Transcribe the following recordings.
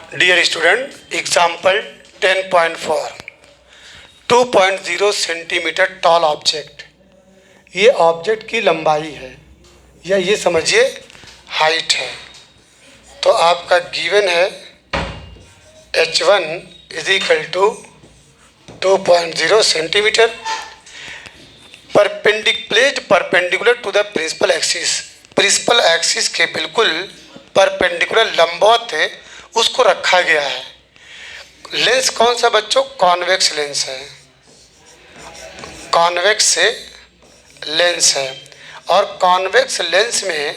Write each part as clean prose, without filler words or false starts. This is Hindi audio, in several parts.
Dear student, example 10.4 2.0 centimetre tall object. ये ऑब्जेक्ट की लंबाई है या ये समझिए हाइट है। तो आपका गिवन है h1 is equal to 2.0 centimetre perpendicular to the principal axis. Principal axis के बिल्कुल परपेंडिकुलर लंबवत है उसको रखा गया है। लेंस कौन सा बच्चों? कॉन्वेक्स लेंस है, कॉन्वेक्स लेंस है। और कॉन्वेक्स लेंस में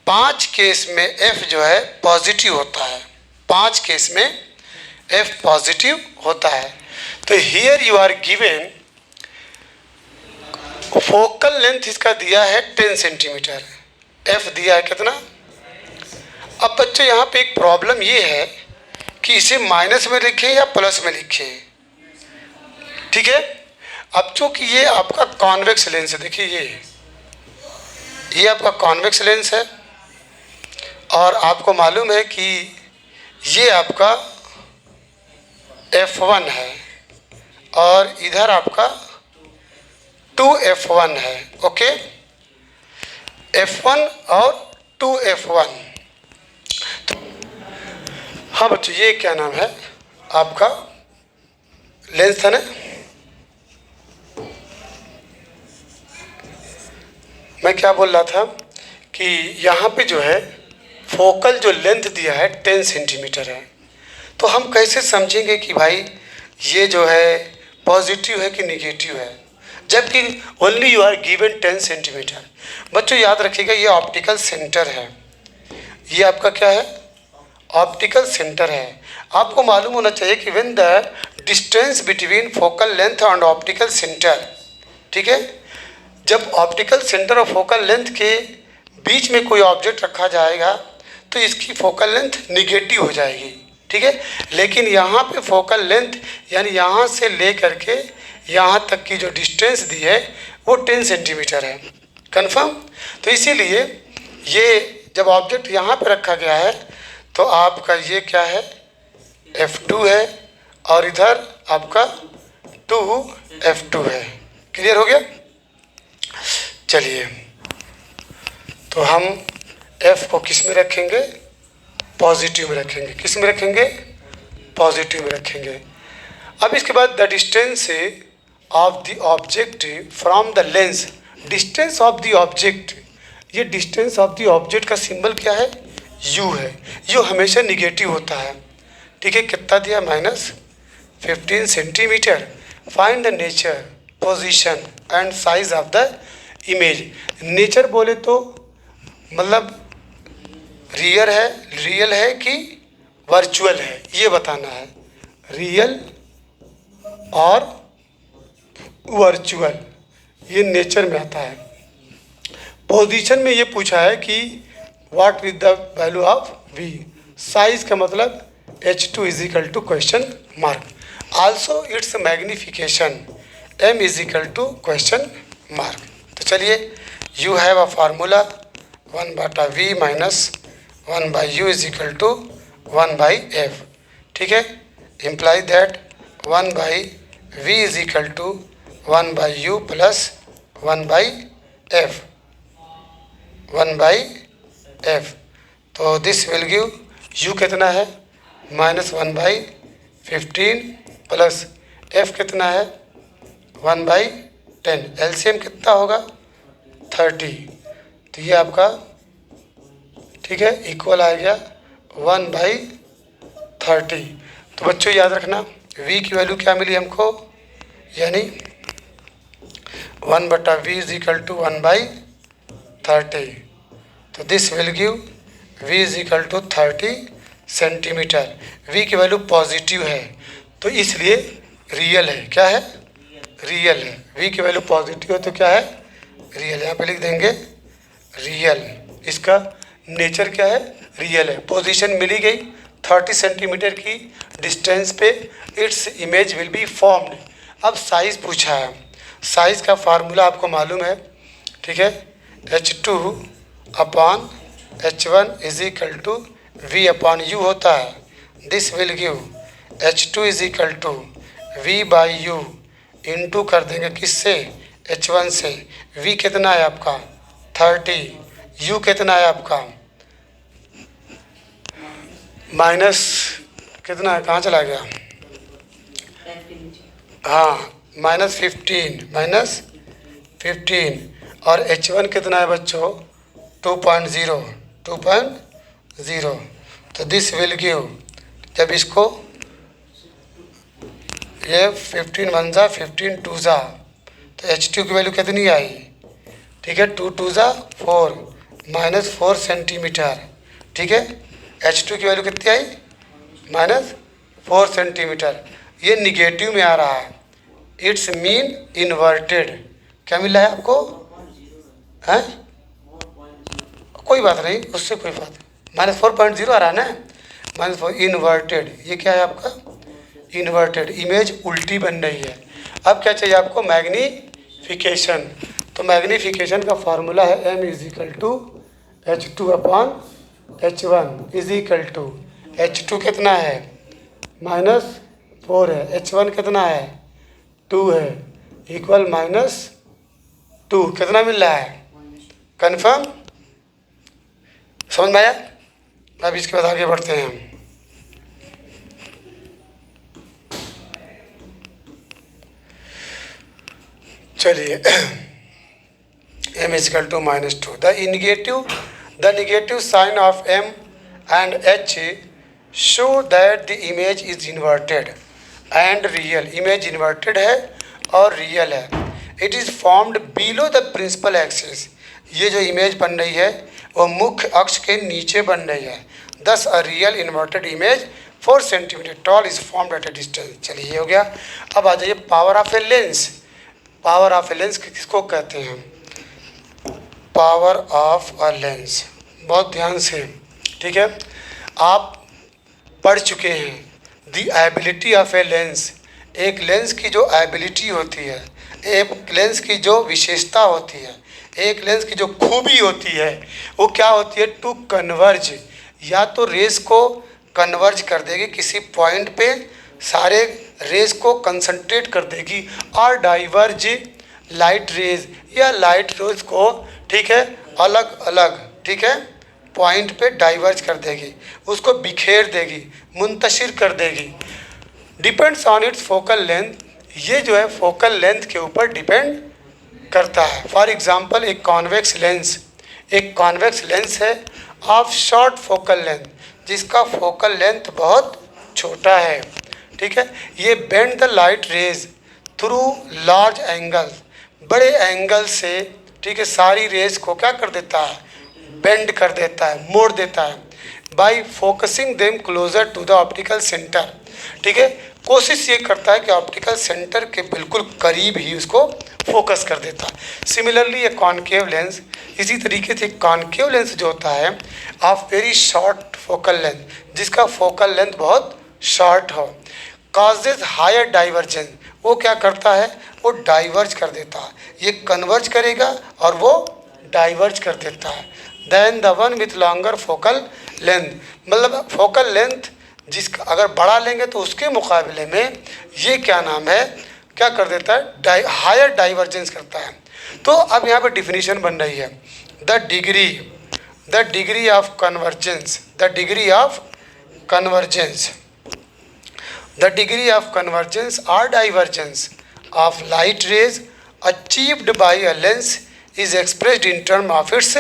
5 केस में f जो है पॉजिटिव होता है, 5 केस में f पॉजिटिव होता है। तो here you are given focal length इसका दिया है 10 सेंटीमीटर, f दिया है कितना? अब बच्चों यहाँ पे एक प्रॉब्लम ये है कि इसे माइनस में लिखें या प्लस में लिखें, ठीक है। अब चूँकि ये आपका कॉन्वेक्स लेंस है, देखिए ये आपका कॉन्वेक्स लेंस है और आपको मालूम है कि ये आपका f1 है और इधर आपका 2f1 है, ओके। f1 और 2f1। हाँ बच्चों, ये क्या नाम है आपका लेंस था ना? मैं क्या बोल रहा था कि यहाँ पे जो है फोकल जो लेंथ दिया है 10 सेंटीमीटर है। तो हम कैसे समझेंगे कि भाई ये जो है पॉजिटिव है कि निगेटिव है, जबकि only you are given 10 centimetre. बच्चों याद रखिएगा ये ऑप्टिकल सेंटर है, ये आपका क्या है? ऑप्टिकल सेंटर है। आपको मालूम होना चाहिए कि when the distance between focal length and optical centre, ठीक है, जब ऑप्टिकल सेंटर और फोकल लेंथ के बीच में कोई ऑब्जेक्ट रखा जाएगा तो इसकी फोकल लेंथ निगेटिव हो जाएगी, ठीक है। लेकिन यहाँ पे फोकल लेंथ यानी यहाँ से ले करके यहाँ तक की जो डिस्टेंस दी है वो 10 सेंटीमीटर है, कन्फर्म। तो इसीलिए ये जब ऑब्जेक्ट यहाँ पे रखा गया है तो आपका ये क्या है? f2 है और इधर आपका 2f2 है। क्लियर हो गया? चलिए, तो हम f को किस में रखेंगे? पॉजिटिव में रखेंगे। किस में रखेंगे? पॉजिटिव में रखेंगे। अब इसके बाद the distance of the object from the lens. Distance of the object, ये डिस्टेंस ऑफ द ऑब्जेक्ट का सिंबल क्या है? u है। u हमेशा निगेटिव होता है, ठीक है। कितना दिया? -15 centimetre. Find the nature, position and size of the image. Nature बोले तो मतलब रियल है कि वर्चुअल है, ये बताना है। रियल और वर्चुअल ये नेचर में आता है। पोजीशन में ये पूछा है कि what is the value of v। Size का मतलब h2 is equal to question mark. Also it's magnification m is equal to question mark. तो चलिए, you have a formula 1/v minus 1/u is equal to 1/f, ठीक है। Imply that 1/v is equal to 1/u plus 1/f, 1/f। तो दिस विल गिव u कितना है? -1/15 प्लस f कितना है? 1/10। एलसीएम कितना होगा? 30। तो ये आपका ठीक है इक्वल आ गया 1/30। तो बच्चों याद रखना v की वैल्यू क्या मिली हमको, यानी 1/v इज इक्वल टू 1/30। तो this will give v is equal to 30 centimetre. v की वैल्यू पॉजिटिव है तो इसलिए रियल है। क्या है? रियल है। v की वैल्यू पॉजिटिव है तो क्या है? रियल। यहाँ पे लिख देंगे रियल। इसका नेचर क्या है? रियल है। पोजीशन मिली गई 30 सेंटीमीटर की डिस्टेंस पे, its image will be formed. अब साइज़ पूछा है। साइज़ का फार्मूला आपको मालूम है, ठीक है। h2/h1 is equal to v/u होता है। This will give H2 is equal to V by U into कर देंगे किससे, H1 से। V कितना है आपका 30, U कितना है आपका माइनस कितना है, कहाँ चला गया, हाँ -15 और H1 कितना है बच्चों 2.0। तो दिस विल गिव, जब इसको ये 15 1 जा 15 2 जा तो H2 की वैल्यू कितनी आई, ठीक है 2 2 जा 4 -4 सेंटीमीटर, ठीक है। H2 की वैल्यू कितनी आई -4 सेंटीमीटर। ये निगेटिव में आ रहा है, इट्स मीन इन्वर्टेड। क्या मिला है आपको, हैं, कोई बात नहीं, उससे कोई बात -4.0 आ रहा है ना, -4 इन्वर्टेड। ये क्या है आपका इन्वर्टेड, इमेज उल्टी बन रही है। अब क्या चाहिए आपको, मैग्नीफिकेशन। तो मैग्नीफिकेशन का फार्मूला है m is equal to H2 upon H1 is equal to H2 कितना है -4 है, H1 कितना है 2 है, इक्वल -2 कितना मिल रहा है, कन्फर्म, समझ में आया। अब इसके बाद आगे बढ़ते हैं हम। चलिए m is equal to -2, the negative sign of m and h show that the image is inverted and real, image inverted है और real है। it is formed below the principal axis, ये जो इमेज बन रही है वो मुख्य अक्ष के नीचे बन रही है। thus a real inverted image 4 centimeter tall is formed at a distance। चलिए ये हो गया। अब आ जाइए power of a lens. Power of a lens किसको कहते हैं, पावर ऑफ अ लेंस, बहुत ध्यान से, ठीक है। आप पढ़ चुके हैं the ability of a lens, एक लेंस की जो एबिलिटी होती है, एक लेंस की जो विशेषता होती है, एक लेंस की जो खूबी होती है, वो क्या होती है, टू कन्वर्ज, या तो रेस को कन्वर्ज कर देगी किसी पॉइंट पे, सारे रेस को कंसंट्रेट कर देगी, और डाइवर्ज लाइट रेज, या लाइट रेज को, ठीक है, अलग अलग, ठीक है, पॉइंट पे डाइवर्ज कर देगी, उसको बिखेर देगी, मुंतशिर कर देगी। Depends on it's focal length, ये जो है फोकल लेंथ के ऊपर डिपेंड करता है। फॉर एग्जांपल एक कॉन्वेक्स लेंस है ऑफ शॉर्ट फोकल लेंथ, जिसका फोकल लेंथ बहुत छोटा है, ठीक है। ये bend the light rays through large angle, बड़े एंगल से, ठीक है, सारी रेज को क्या कर देता है, बेंड कर देता है, मोड़ देता है, by focusing them closer to the optical centre, ठीक है। कोशिश ये करता है कि ऑप्टिकल सेंटर के बिल्कुल करीब ही उसको फोकस कर देता है। सिमिलरली ये कॉनकेव लेंस, इसी तरीके से कॉनकेव लेंस जो होता है of very short focal length, जिसका फोकल लेंथ बहुत शॉर्ट हो, कॉजेज हायर डाइवर्जेंस, वो क्या करता है, वो डाइवर्ज कर देता है, ये कन्वर्ज करेगा और वो डाइवर्ज कर देता है। Then the one with longer focal length, मतलब फोकल लेंथ जिसका अगर बड़ा लेंगे तो उसके मुकाबले में ये क्या नाम है, क्या कर देता है, हायर डाइवर्जेंस करता है। तो अब यहाँ पे डिफिनीशन बन रही है, the degree of convergence, the degree of convergence और divergence of light rays achieved by a lens is expressed in term of its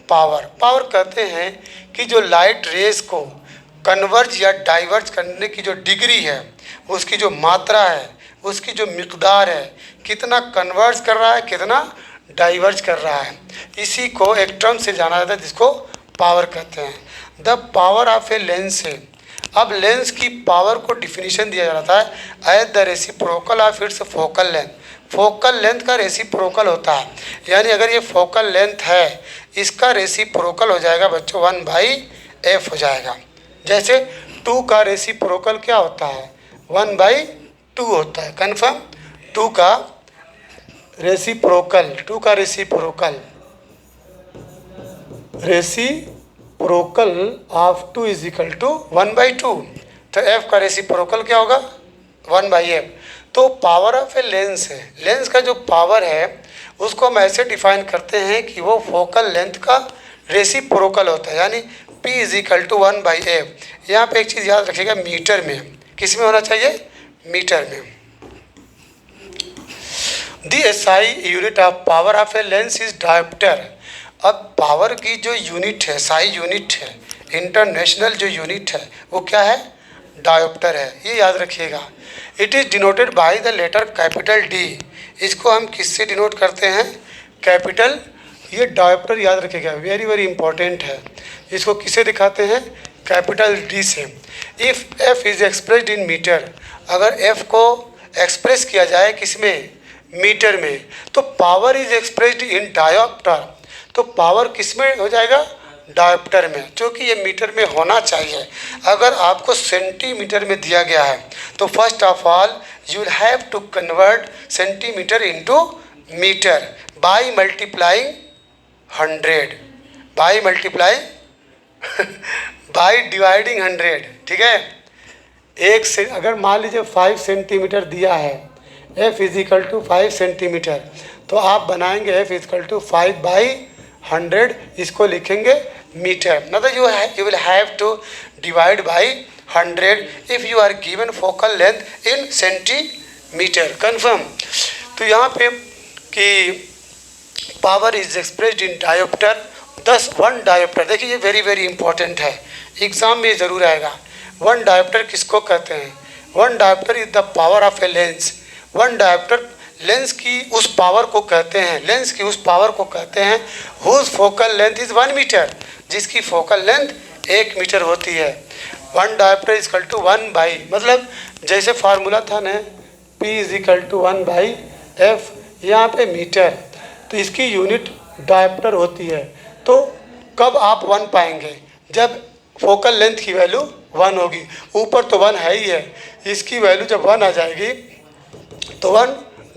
power. Power कहते हैं कि जो लाइट रेज को कन्वर्ज या डाइवर्ज करने की जो डिग्री है, उसकी जो मात्रा है, उसकी जो मिकदार है, कितना कन्वर्ज कर रहा है, कितना डाइवर्ज कर रहा है, इसी को एक टर्म से जाना जाता है जिसको पावर कहते हैं। The power of a lens है, अब लेंस की पावर को डिफिनीशन दिया जाता है as the reciprocal of its focal length. Focal length का रेसिप्रोकल होता है, यानी अगर ये फोकल लेंथ है, इसका रेसिप्रोकल हो जाएगा बच्चों 1/f हो जाएगा। जैसे 2 का रेसिप्रोकल क्या होता है, 1/2 होता है, कन्फर्म। 2 का reciprocal of 2 is equal to 1/2। तो एफ का रेसिप्रोकल क्या होगा 1/f। तो पावर ऑफ ए लेंस है, लेंस का जो पावर है उसको हम ऐसे डिफाइन करते हैं कि वो फोकल लेंथ का रेसिप्रोकल होता है, यानी P = 1/f। यहाँ पे एक चीज़ याद रखिएगा, मीटर में, किस में होना चाहिए, मीटर में। The SI unit of power of a lens is dioptre. अब पावर की जो यूनिट है, SI यूनिट है, इंटरनेशनल जो यूनिट है वो क्या है, डायोप्टर है, ये याद रखिएगा। It is denoted by the letter capital D। इसको हम किससे डिनोट करते हैं, कैपिटल, ये डायोप्टर याद रखिएगा, वेरी वेरी इंपॉर्टेंट है। इसको किसे दिखाते हैं, कैपिटल D से। If F is expressed in metre, अगर F को एक्सप्रेस किया जाए किस में, मीटर में, तो power is expressed in dioptre, तो पावर किस में हो जाएगा, डायोप्टर में, क्योंकि ये मीटर में होना चाहिए। अगर आपको सेंटीमीटर में दिया गया है तो first of all you will have to convert centimetre into metre by multiplying 100, by multiplying by dividing 100, ठीक है। एक से अगर मान लीजिए 5 सेंटीमीटर दिया है, F = 5 सेंटीमीटर, तो आप बनाएंगे F = 5/100, इसको लिखेंगे मीटर। मतलब you will have to divide by 100 if you are given focal length in centimeter, confirm। तो यहाँ पे कि power is expressed in dioptre, 1 dioptre, देखिए ये वेरी वेरी इंपॉर्टेंट है, एग्जाम में ज़रूर आएगा। 1 डायोप्टर किसको कहते हैं, 1 dioptre is the power of a lens. 1 dioptre lens की उस पावर को कहते हैं, लेंस की उस पावर को कहते हैं whose focal length is 1 metre, जिसकी फोकल लेंथ 1 मीटर होती है। 1 डायोप्टर इज इक्वल टू 1/, मतलब जैसे फार्मूला था ना, P = 1/f, यहाँ पे मीटर, तो इसकी यूनिट डायोप्टर होती है। तो कब आप 1 पाएंगे, जब फोकल लेंथ की वैल्यू 1 होगी, ऊपर तो 1 है ही है, इसकी वैल्यू जब 1 आ जाएगी तो 1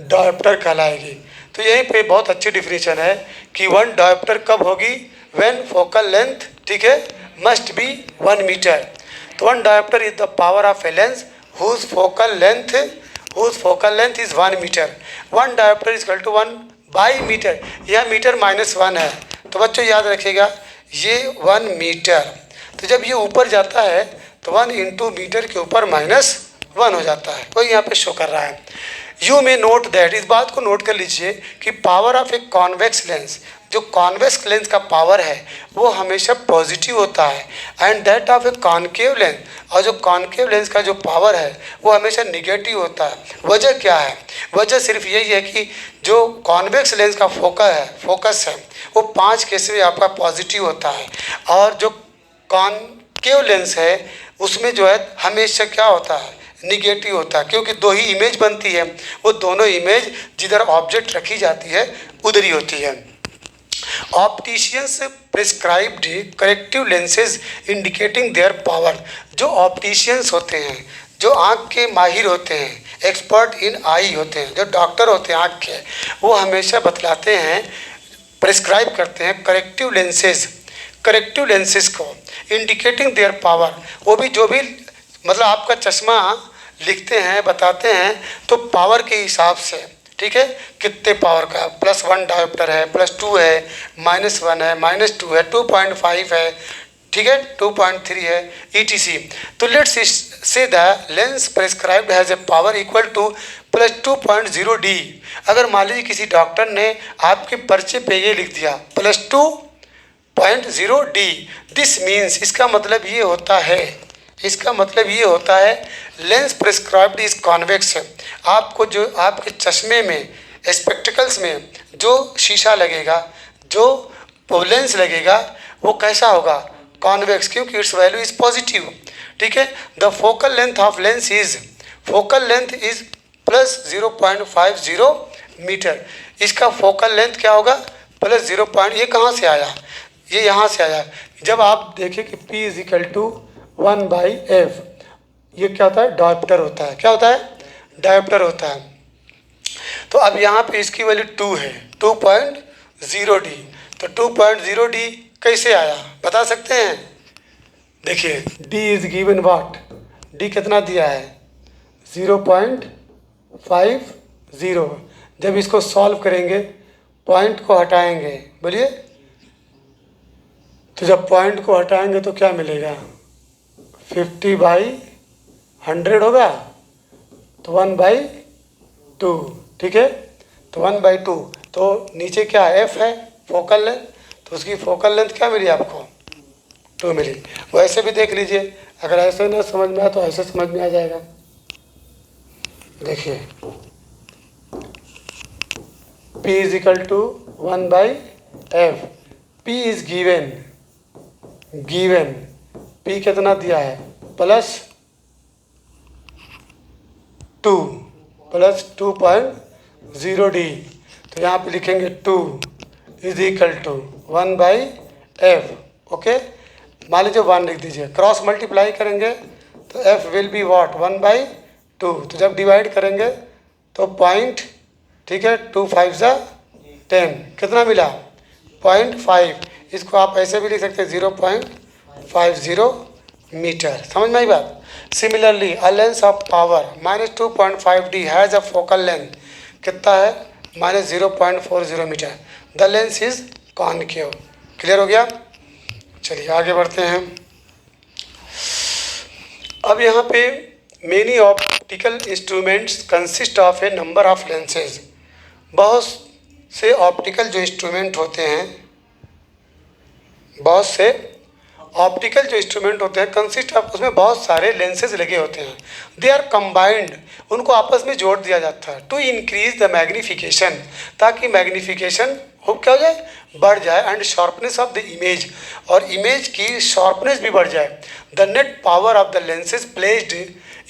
डायोप्टर कहलाएगी। तो यहीं पे बहुत अच्छी डिफिनेशन है कि 1 डायोप्टर कब होगी, व्हेन फोकल लेंथ, ठीक है, मस्ट बी 1 मीटर। तो 1 dioptre is the power of a lens whose focal length is 1 metre. 1 dioptre is equal to 1/मीटर, यह मीटर -1 है, तो बच्चों याद रखिएगा ये 1 मीटर। तो जब ये ऊपर जाता है तो 1 × मीटर के ऊपर -1 हो जाता है, वही यहाँ पे शो कर रहा है। यू मे नोट दैट, इस बात को नोट कर लीजिए कि power of a convex lens, जो कॉन्वेक्स लेंस का पावर है वो हमेशा पॉजिटिव होता है, and that of a concave lens, और जो कॉनकेव लेंस का जो पावर है वो हमेशा निगेटिव होता है। वजह क्या है, वजह सिर्फ यही है कि जो कॉन्वेक्स लेंस का फोकस है वो 5 केस में आपका पॉजिटिव होता है, और जो कॉनकेव लेंस है उसमें जो है हमेशा क्या होता है, निगेटिव होता है, क्योंकि 2 ही इमेज बनती है, वो दोनों इमेज जिधर ऑब्जेक्ट रखी जाती है उधर ही होती है। Opticians prescribed corrective lenses indicating their power, जो ऑप्टिशियंस होते हैं, जो आँख के माहिर होते हैं, एक्सपर्ट इन आई होते हैं, जो डॉक्टर होते हैं आँख के, वो हमेशा बतलाते हैं, प्रिस्क्राइब करते हैं करेक्टिव लेंसेज को, इंडिकेटिंग देयर पावर, वो भी जो भी मतलब आपका चश्मा लिखते हैं, बताते हैं तो पावर के हिसाब से, ठीक है, कितने पावर का, +1 डायोप्टर है, +2 है, -1 है, -2 है, 2.5 है, ठीक है, 2.3 है, ETC। तो let's say the lens prescribed has a power equal to +2.0 D। अगर मान लीजिए किसी डॉक्टर ने आपके पर्चे पे ये लिख दिया +2.0 D, दिस मीन्स, इसका मतलब ये होता है लेंस प्रिस्क्राइब्ड इज कॉन्वेक्स है। आपको जो आपके चश्मे में, स्पेक्टिकल्स में जो शीशा लगेगा, जो लेंस लगेगा, वो कैसा होगा, कॉन्वेक्स, क्योंकि इट्स वैल्यू इज पॉजिटिव, ठीक है। The focal length of lens is +0.50 metre, इसका फोकल लेंथ क्या होगा, +0. ये कहाँ से आया, ये यहाँ से आया। जब आप देखें कि P = 1/f, ये क्या होता है, डायोप्टर होता है, क्या होता है, डायोप्टर होता है। तो अब यहाँ पे इसकी वैल्यू 2 है, 2.0 D, तो 2.0 D कैसे आया बता सकते हैं। देखिए D is given what, D कितना दिया है 0.50। जब इसको सॉल्व करेंगे पॉइंट को हटाएंगे, बोलिए, तो जब पॉइंट को हटाएंगे तो क्या मिलेगा 50/100 होगा, तो 1/2, ठीक है। तो 1/2, तो नीचे क्या एफ है फोकल लेंथ, तो उसकी फोकल लेंथ क्या मिली आपको 2 मिली। वैसे भी देख लीजिए, अगर ऐसे ना समझ में आए तो ऐसे समझ में आ जाएगा। देखिए P is equal to 1/f, P is given P कितना दिया है +2.0D, तो यहाँ पे लिखेंगे 2 is equal to 1/f। Okay, मान लीजिए 1 लिख दीजिए, क्रॉस मल्टीप्लाई करेंगे तो f विल बी वॉट 1/2, तो जब डिवाइड करेंगे तो पॉइंट, ठीक है, 2 5 ज़ा 10, कितना मिला 0.5। इसको आप ऐसे भी लिख सकते हैं 0.50 मीटर। समझ में आई बात। Similarly a lens of power -2.5D has a focal length कितना है -0.40 metre. The lens is concave. Clear हो गया। चलिए आगे बढ़ते हैं। अब यहाँ पे many optical instruments consist of a number of lenses. बहुत से ऑप्टिकल जो इंस्ट्रूमेंट होते हैं, कंसिस्ट ऑफ, उसमें बहुत सारे लेंसेज लगे होते हैं। दे आर कंबाइंड, उनको आपस में जोड़ दिया जाता है टू इंक्रीज द मैग्नीफिकेशन, ताकि मैग्नीफिकेशन क्या हो जाए, बढ़ जाए, and sharpness of the image, और इमेज की शार्पनेस भी बढ़ जाए। The net power of the lenses placed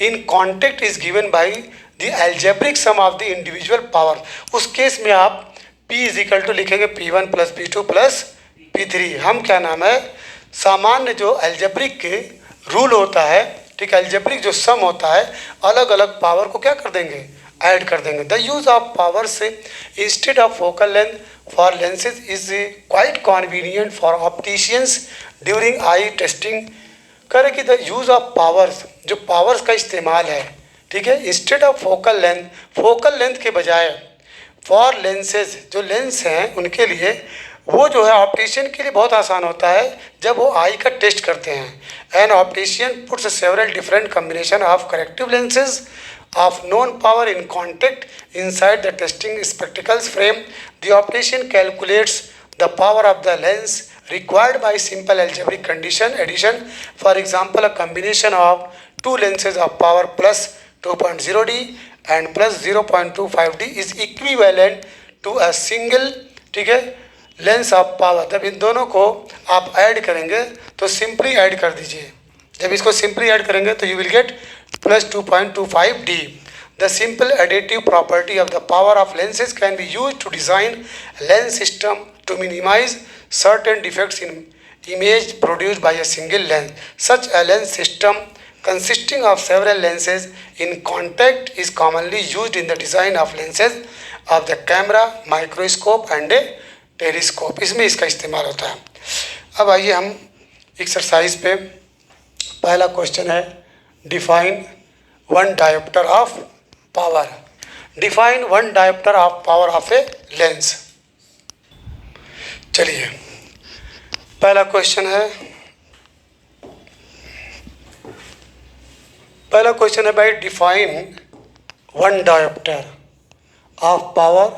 in contact is given by the algebraic sum of the individual power. उस केस में आप P इज इक्वल टू लिखेंगे P1 + P2 + P3। हम क्या नाम है, सामान्य जो एल्जेब्रिक रूल होता है, ठीक है, एल्जेब्रिक जो सम होता है, अलग अलग पावर को क्या कर देंगे, ऐड कर देंगे। द यूज ऑफ पावर से instead of focal length for lenses is quite convenient for opticians during eye testing. करें कि द यूज ऑफ पावर्स, जो पावर्स का इस्तेमाल है, ठीक है, इंस्टेड ऑफ फोकल लेंथ के बजाय फॉर लेंसेज, जो लेंस हैं उनके लिए, वो जो है ऑप्टिशियन के लिए बहुत आसान होता है जब वो आई का टेस्ट करते हैं। An optician puts several different combination of corrective lenses of known power in contact inside the testing spectacles frame. The optician calculates the power of the lens required by simple algebraic condition addition. For example, a combination of two lenses of power +2.0D and +0.25D is equivalent to a single, ठीक है, लेंस ऑफ पावर। जब इन दोनों को आप ऐड करेंगे तो सिंपली ऐड कर दीजिए। जब इसको सिंपली ऐड करेंगे तो you will get +2.25D. The simple additive property of the power of lenses can be used to design lens system to minimize certain defects in image produced by a single lens. Such a lens system consisting of several lenses in contact is commonly used in the design of lenses of the camera, microscope and a telescope. इसमें इसका इस्तेमाल होता है। अब आइए हम एक्सरसाइज पे, पहला क्वेश्चन है define one dioptre of power. Define one dioptre of power of a lens. चलिए पहला क्वेश्चन है भाई, define one dioptre of power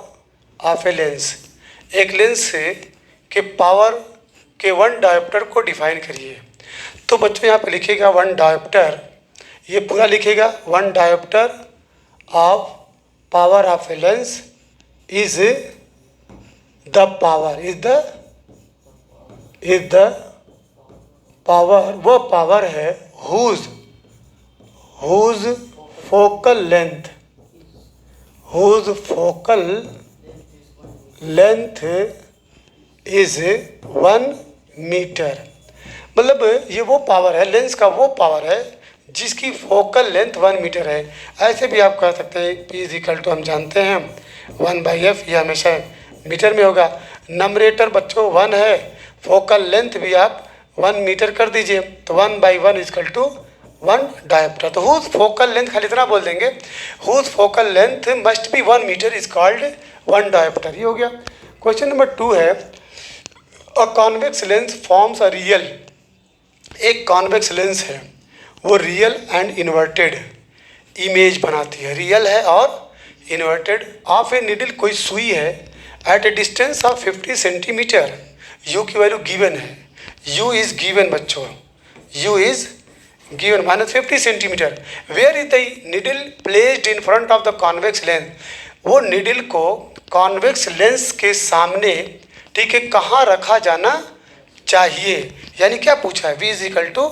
of a lens. एक लेंस के पावर के वन डायोप्टर को डिफाइन करिए। तो बच्चों यहाँ पे लिखिएगा वन डायोप्टर, ये पूरा लिखिएगा, one dioptre of power of a lens is the power, is the power, वो पावर है whose focal length is 1 metre. मतलब ये वो पावर है, लेंस का वो पावर है जिसकी फोकल लेंथ 1 मीटर है। ऐसे भी आप कह सकते हैं P इज इक्वल टू, हम जानते हैं 1/f, ये हमेशा मीटर में होगा। नंबरेटर बच्चों 1 है, फोकल लेंथ भी आप 1 मीटर कर दीजिए, तो 1/1 इक्वल टू 1 डायोप्टर। तो हुज फोकल लेंथ, खाली इतना बोल देंगे, whose focal length must be 1 metre is called 1 dioptre. ये हो गया। क्वेश्चन नंबर 2 है, a convex lens forms a real. एक कॉन्वेक्स लेंस है, वो रियल एंड इन्वर्टेड इमेज बनाती है, रियल है और इन्वर्टेड ऑफ ए निडल। कोई सुई है at a distance of 50 centimetre, U की वैल्यू गिवन है, यू इज गिवन बच्चों, U is given -50 centimetre. Where is the needle placed in front of the convex lens. वो निडल को कॉन्वेक्स लेंस के सामने, ठीक है, कहाँ रखा जाना चाहिए, यानी क्या पूछा है, v is equal to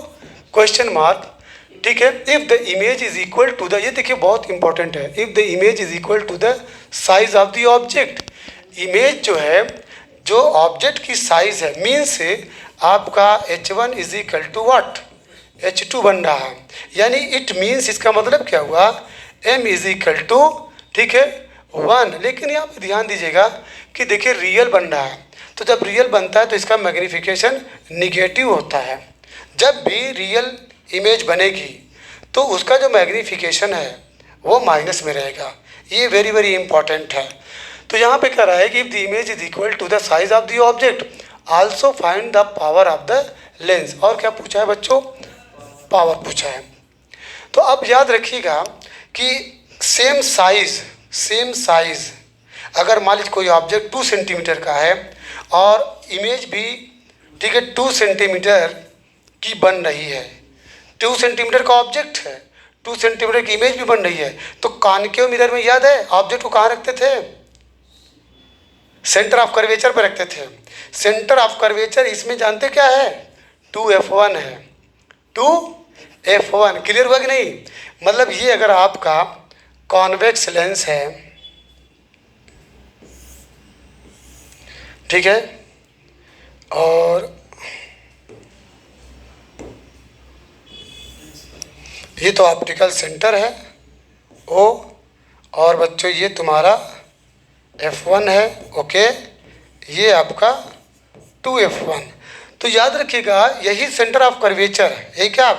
question mark, ठीक है, if the image is equal to the, ये देखिए बहुत इंपॉर्टेंट है, if the image is equal to the size of the object. Image जो है, जो ऑब्जेक्ट की साइज है, मीन्स आपका h1 is equal to what, h2 बन रहा है, यानी इट मीन्स, इसका मतलब क्या हुआ, m इज इक्वल टू, ठीक है, 1। लेकिन यहाँ पे ध्यान दीजिएगा कि देखिए रियल बन रहा है, तो जब रियल बनता है तो इसका मैग्नीफिकेशन निगेटिव होता है। जब भी रियल इमेज बनेगी तो उसका जो मैग्नीफिकेशन है वो माइनस में रहेगा। ये वेरी वेरी इंपॉर्टेंट है। तो यहाँ पे कह रहा है कि if the image is equal to the size of the object, also find the power of the lens. और क्या पूछा है बच्चों, पावर पूछा है। तो अब याद रखिएगा कि सेम साइज अगर मान लीजिए कोई ऑब्जेक्ट 2 सेंटीमीटर का है और इमेज भी, ठीक है, 2 सेंटीमीटर की बन रही है, 2 सेंटीमीटर का ऑब्जेक्ट है, 2 सेंटीमीटर की इमेज भी बन रही है, तो कॉनकेव मिरर में याद है ऑब्जेक्ट को कहाँ रखते थे, सेंटर ऑफ कर्वेचर पर रखते थे। सेंटर ऑफ कर्वेचर इसमें जानते क्या है, 2f1 है, 2f1। क्लियर हुआ कि नहीं। मतलब ये अगर आपका कॉन्वेक्स लेंस है, ठीक है, और ये तो ऑप्टिकल सेंटर है ओ, और बच्चों ये तुम्हारा f1 है, ओके, ये आपका 2f1। तो याद रखिएगा यही सेंटर ऑफ कर्वेचर है, यही क्या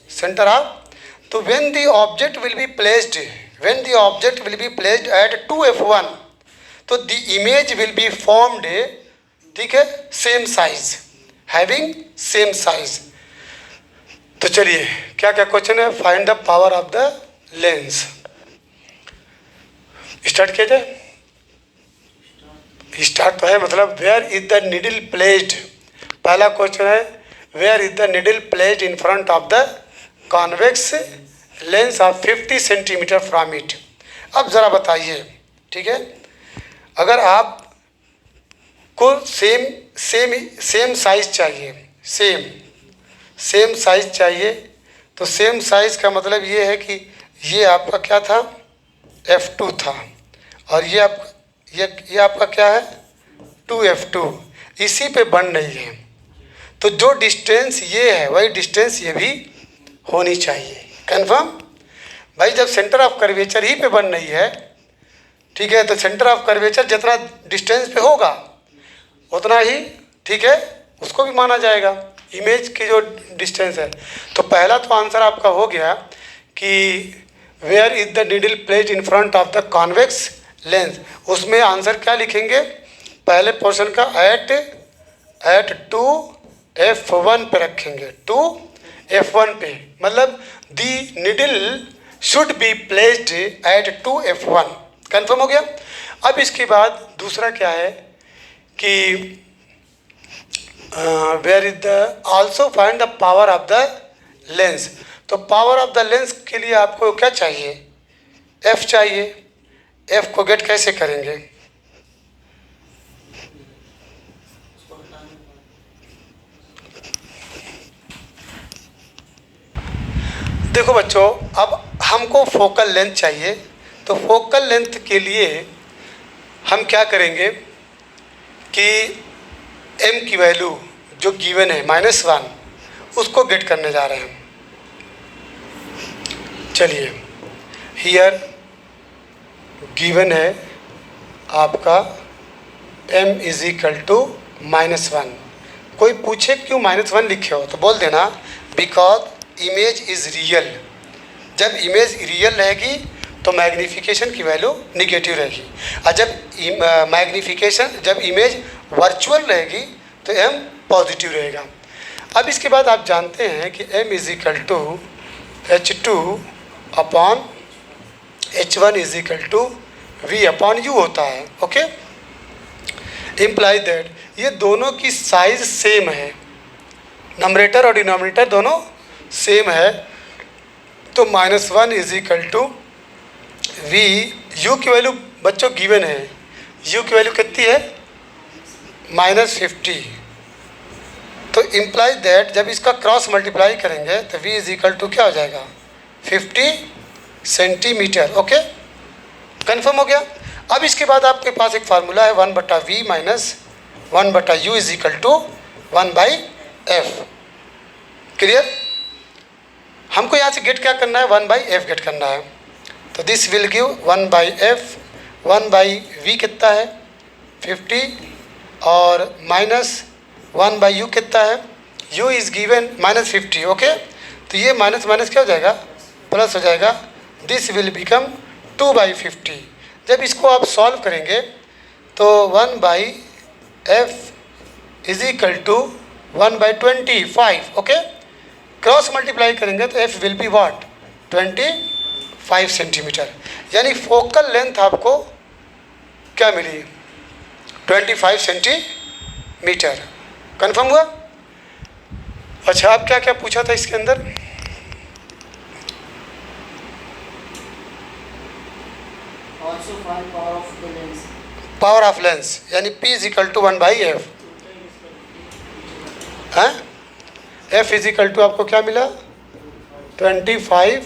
सेंटर ऑफ। तो when the object will be placed at 2f1, तो the image will be formed, ठीक है, same size, having same size. तो चलिए क्या क्या क्वेश्चन है, find the power of the lens. Start किया जाए। स्टार्ट तो है, मतलब where is the needle placed. पहला क्वेश्चन है where is the needle placed in front of the convex lens of 50 centimetre from it. अब ज़रा बताइए, ठीक है, अगर आप को सेम साइज चाहिए, सेम साइज चाहिए, तो सेम साइज का मतलब ये है कि ये आपका क्या था, f2 था, और ये आपका क्या है, 2f2, इसी पे बन रही है। तो जो डिस्टेंस ये है वही डिस्टेंस ये भी होनी चाहिए। कंफर्म भाई, जब सेंटर ऑफ कर्वेचर ही पे बन रही है, ठीक है, तो सेंटर ऑफ कर्वेचर जितना डिस्टेंस पे होगा उतना ही, ठीक है, उसको भी माना जाएगा इमेज की जो डिस्टेंस है। तो पहला तो आंसर आपका हो गया कि where is the needle placed in front of the convex lens. उसमें आंसर क्या लिखेंगे, पहले पोर्शन का एट 2f1 पे रखेंगे, 2f1 पे, मतलब the needle should be placed at 2f1। Confirm हो गया। अब इसके बाद दूसरा क्या है कि where is the also find the power of the lens. तो पावर ऑफ द लेंस के लिए आपको क्या चाहिए, f चाहिए। f को गेट कैसे करेंगे, देखो बच्चों, अब हमको फोकल लेंथ चाहिए। तो फोकल लेंथ के लिए हम क्या करेंगे कि m की वैल्यू जो गिवन है -1, उसको गेट करने जा रहे हैं। चलिए, हियर गिवन है आपका m इज इक्वल टू -1। कोई पूछे क्यों -1 लिखे हो तो बोल देना बिकॉज इमेज इज़ रियल। जब इमेज रियल रहेगी तो मैग्नीफिकेशन की वैल्यू निगेटिव रहेगी, और जब इमेज वर्चुअल रहेगी तो m पॉजिटिव रहेगा। अब इसके बाद आप जानते हैं कि m is equal to H2 upon H1 is equal to V upon U होता है। ओके, इम्प्लाई दैट ये दोनों की साइज सेम है, नमरेटर और डिनोमिनेटर दोनों सेम है, तो -1 is equal to V। U की वैल्यू बच्चों गिवन है, U की वैल्यू कितनी है -50। तो इम्प्लाई दैट जब इसका क्रॉस मल्टीप्लाई करेंगे तो V इज इक्वल टू क्या हो जाएगा 50 सेंटीमीटर। ओके, कन्फर्म हो गया। अब इसके बाद आपके पास एक फार्मूला है 1/V minus 1/U is equal to 1/F। Clear? हमको यहाँ से गेट क्या करना है, 1/F गेट करना है। तो this will give 1/F, 1/V कितना है 50, और माइनस 1/U कितना है, U इज़ गिवन -50। ओके, तो ये माइनस माइनस क्या हो जाएगा, प्लस हो जाएगा। This will become 2/50। जब इसको आप सॉल्व करेंगे तो 1/F is equal to 1/25। Okay, cross multiply करेंगे तो F will be what 25 centimetre, यानी फोकल लेंथ आपको क्या मिली 25 सेंटीमीटर। कन्फर्म हुआ? अच्छा, अब क्या क्या पूछा था इसके अंदर, पावर ऑफ लेंस, यानी P is equal to 1/F है। F इज इक्वल टू आपको क्या मिला 25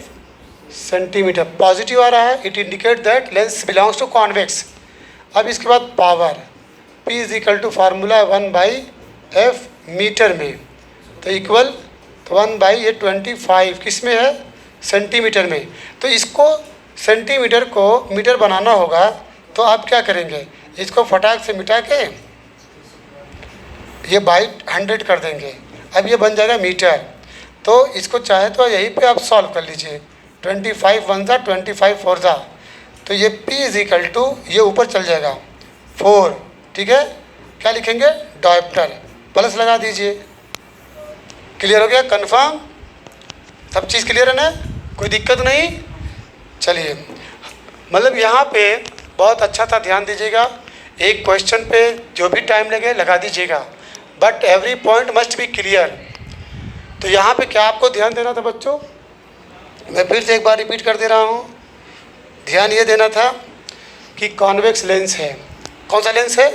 सेंटीमीटर, पॉजिटिव आ रहा है, it indicate that lens belongs to convex. अब इसके बाद power P is equal to formula 1/F metre में, तो इक्वल तो 1/25 किस में है सेंटीमीटर में। तो इसको सेंटीमीटर को मीटर बनाना होगा, तो आप क्या करेंगे, इसको फटाक से मिटा के ये बाई 100 कर देंगे, अब ये बन जाएगा मीटर। तो इसको चाहे तो यहीं पे आप सॉल्व कर लीजिए, 25 1 ज़ा 25 4 ज़ा, तो ये P इज इक्वल टू ये ऊपर चल जाएगा 4। ठीक है, क्या लिखेंगे डायोप्टर, प्लस लगा दीजिए। क्लियर हो गया, कंफर्म, सब चीज़ क्लियर है ना, कोई दिक्कत नहीं। चलिए, मतलब यहाँ पे बहुत अच्छा था, ध्यान दीजिएगा, एक क्वेश्चन पे जो भी टाइम लगे लगा दीजिएगा, but every point must be clear. तो यहाँ पे क्या आपको ध्यान देना था बच्चों, मैं फिर से एक बार रिपीट कर दे रहा हूँ, ध्यान ये देना था कि कॉन्वेक्स लेंस है, कौन सा लेंस है,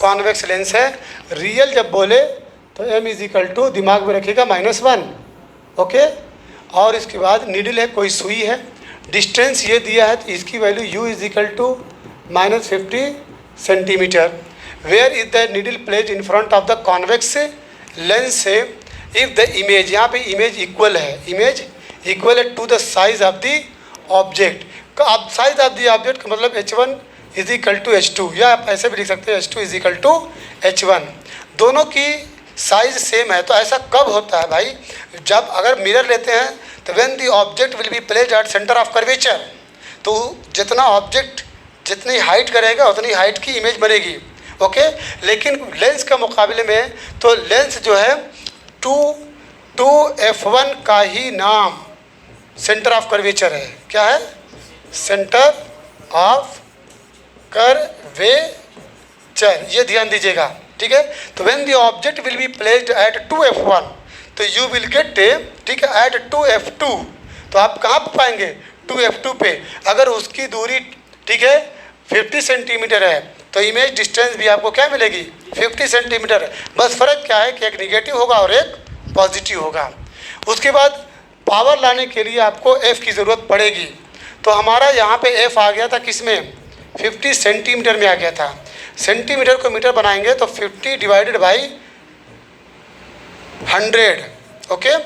कॉन्वेक्स लेंस है। रियल जब बोले तो M इज इक्वल टू दिमाग में रखिएगा -1। ओके, और इसके बाद नीडल है, कोई सुई है, डिस्टेंस ये दिया है, तो इसकी value U is equal to -50 centimetre. Where is the needle placed in front of the convex lens से इफ़ द इमेज, यहाँ पे इमेज इक्वल है, इमेज इक्वल है to the size of the object. अब साइज ऑफ द ऑब्जेक्ट का मतलब H1 is equal to H2, या आप ऐसे भी लिख सकते हैं H2 is equal to H1, दोनों की साइज सेम है। तो ऐसा कब होता है भाई, जब अगर मिरर लेते हैं तो when the object will be placed at centre of curvature, तो जितना ऑब्जेक्ट जितनी हाइट करेगा उतनी हाइट की इमेज बनेगी। ओके, लेकिन लेंस के मुकाबले में तो लेंस जो है 2F1 का ही नाम सेंटर ऑफ कर्वेचर है, क्या है, सेंटर ऑफ कर्वेचर, ये ध्यान दीजिएगा। ठीक है, तो when the object will be placed at 2F1 तो यू विल गेट, ठीक है, एट 2F2, तो आप कहाँ पर पाएंगे 2F2 पे। अगर उसकी दूरी ठीक है 50 सेंटीमीटर है तो इमेज डिस्टेंस भी आपको क्या मिलेगी 50 सेंटीमीटर। बस फ़र्क क्या है कि एक निगेटिव होगा और एक पॉजिटिव होगा। उसके बाद पावर लाने के लिए आपको F की ज़रूरत पड़ेगी, तो हमारा यहाँ पे F आ गया था किस में 50 सेंटीमीटर में आ गया था। सेंटीमीटर को मीटर बनाएंगे तो 50 डिवाइडेड बाई 100। ओके,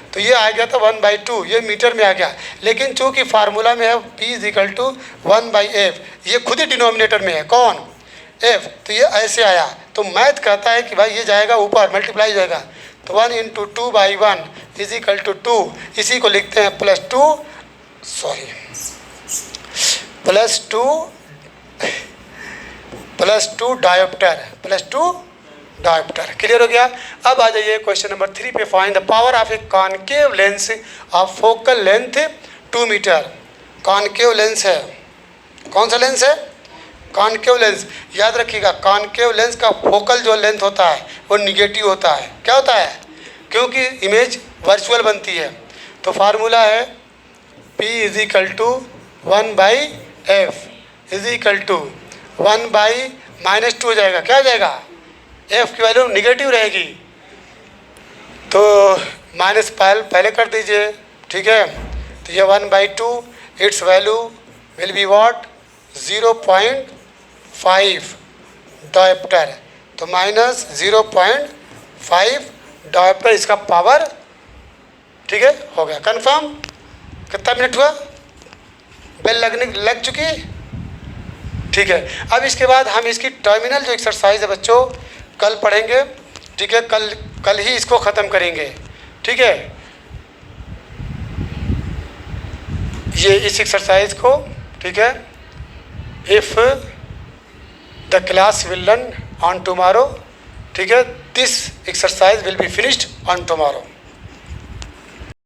तो ये आ गया था 1/2, ये मीटर में आ गया। लेकिन चूंकि फार्मूला में है P is equal to 1/F, ये खुद ही डिनोमिनेटर में है, कौन F, तो ये ऐसे आया। तो मैथ कहता है कि भाई ये जाएगा ऊपर, मल्टीप्लाई जाएगा, तो 1 × 2/1 इज इक्वल टू 2, इसी को लिखते हैं प्लस टू डायोप्टर। क्लियर हो गया। अब आ जाइए क्वेश्चन नंबर 3 पे। Find the power of a concave lens of focal length 2 metre. Concave lens है, कौन सा लेंस है? Concave lens. याद रखिएगा, कॉनकेव लेंस का फोकल जो लेंथ होता है वो निगेटिव होता है। क्या होता है? क्योंकि इमेज वर्चुअल बनती है। तो फार्मूला है P is equal to 1/f is equal to 1/-2 हो जाएगा। क्या हो जाएगा? f की वैल्यू निगेटिव रहेगी तो माइनस पहले कर दीजिए, ठीक है। तो ये 1/2, it's value will be what? 0.5 dioptre. तो माइनस 0.5 डायोप्टर इसका पावर, ठीक है, हो गया। कंफर्म? कितना मिनट हुआ? बेल लग चुकी है, ठीक है। अब इसके बाद हम इसकी टर्मिनल जो एक्सरसाइज है बच्चों कल पढ़ेंगे, ठीक है। कल ही इसको ख़त्म करेंगे, ठीक है। ये इस एक्सरसाइज को, ठीक है। If the class will run on tomorrow, ठीक है, this exercise will be finished on tomorrow.